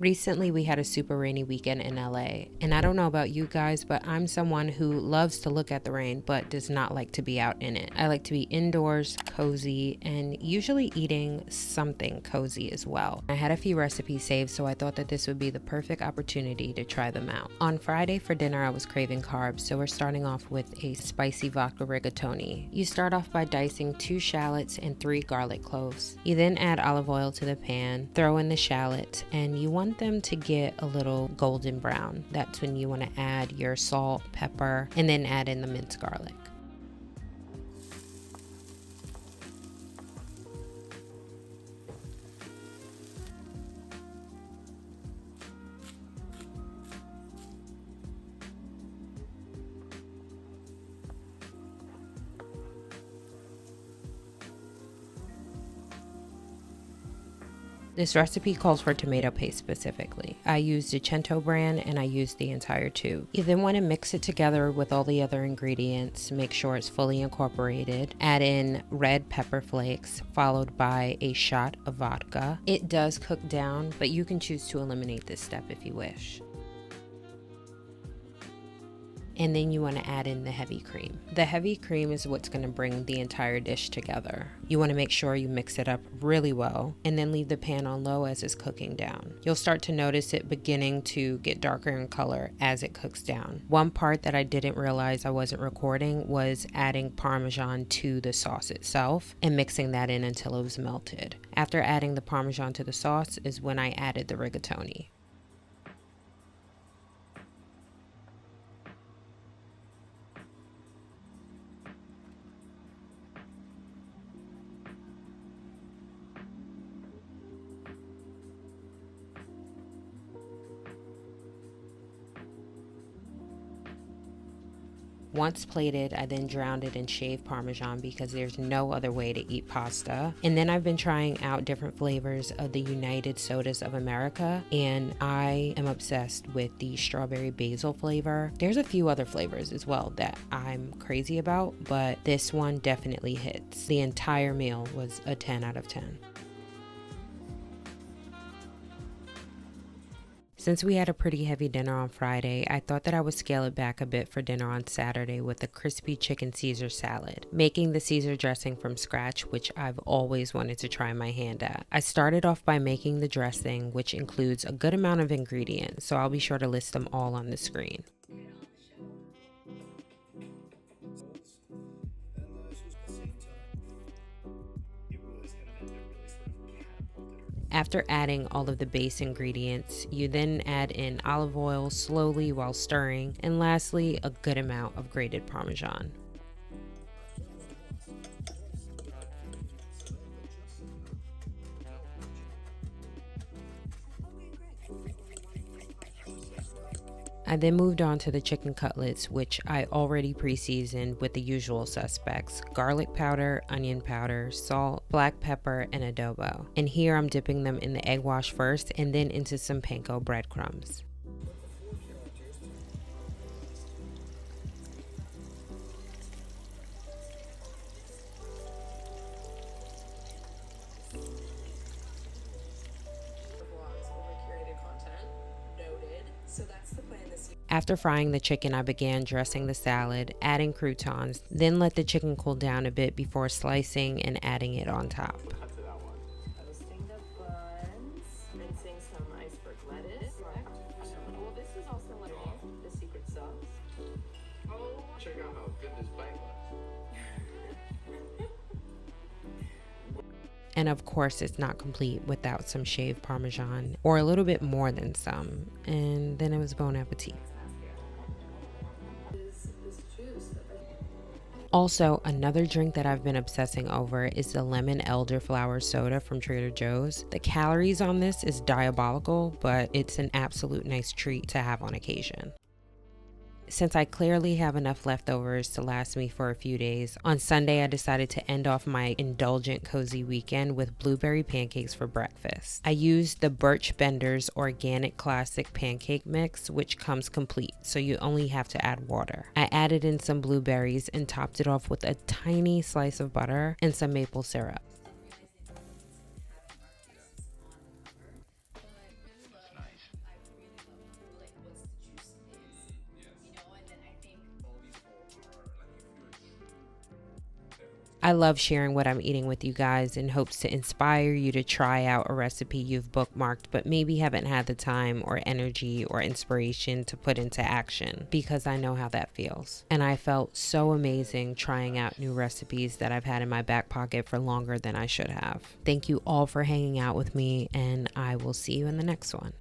Recently, we had a super rainy weekend in LA, and I don't know about you guys, but I'm someone who loves to look at the rain but does not like to be out in it. I like to be indoors, cozy, and usually eating something cozy as well. I had a few recipes saved, so I thought that this would be the perfect opportunity to try them out. On Friday for dinner, I was craving carbs, so we're starting off with a spicy vodka rigatoni. You start off by dicing 2 shallots and 3 garlic cloves. You then add olive oil to the pan, throw in the shallots, and you want them to get a little golden brown. That's when you want to add your salt, pepper, and then add in the minced garlic. This recipe calls for tomato paste specifically. I used the Cento brand and I used the entire tube. You then want to mix it together with all the other ingredients, make sure it's fully incorporated. Add in red pepper flakes followed by a shot of vodka. It does cook down, but you can choose to eliminate this step if you wish. And then you want to add in the heavy cream. The heavy cream is what's going to bring the entire dish together. You want to make sure you mix it up really well and then leave the pan on low as it's cooking down. You'll start to notice it beginning to get darker in color as it cooks down. One part that I didn't realize I wasn't recording was adding Parmesan to the sauce itself and mixing that in until it was melted. After adding the Parmesan to the sauce is when I added the rigatoni. Once plated, I then drowned it in shaved Parmesan because there's no other way to eat pasta. And then I've been trying out different flavors of the United Sodas of America, and I am obsessed with the strawberry basil flavor. There's a few other flavors as well that I'm crazy about, but this one definitely hits. The entire meal was a 10 out of 10. Since we had a pretty heavy dinner on Friday, I thought that I would scale it back a bit for dinner on Saturday with a crispy chicken Caesar salad, making the Caesar dressing from scratch, which I've always wanted to try my hand at. I started off by making the dressing, which includes a good amount of ingredients, so I'll be sure to list them all on the screen. After adding all of the base ingredients, you then add in olive oil slowly while stirring, and lastly, a good amount of grated Parmesan. I then moved on to the chicken cutlets, which I already pre-seasoned with the usual suspects: garlic powder, onion powder, salt, black pepper, and adobo. And here I'm dipping them in the egg wash first and then into some panko breadcrumbs. After frying the chicken, I began dressing the salad, adding croutons, then let the chicken cool down a bit before slicing and adding it on top. Toasting the buns, rinsing some iceberg lettuce. Well, this is also like the secret sauce. Oh, check out how good this bite was. And of course, it's not complete without some shaved Parmesan, or a little bit more than some. And then it was bon appetit. Also, another drink that I've been obsessing over is the lemon elderflower soda from Trader Joe's. The calories on this is diabolical, but it's an absolute nice treat to have on occasion. Since I clearly have enough leftovers to last me for a few days, on Sunday I decided to end off my indulgent cozy weekend with blueberry pancakes for breakfast. I used the Birch Bender's Organic Classic Pancake Mix, which comes complete, so you only have to add water. I added in some blueberries and topped it off with a tiny slice of butter and some maple syrup. I love sharing what I'm eating with you guys in hopes to inspire you to try out a recipe you've bookmarked but maybe haven't had the time or energy or inspiration to put into action, because I know how that feels. And I felt so amazing trying out new recipes that I've had in my back pocket for longer than I should have. Thank you all for hanging out with me, and I will see you in the next one.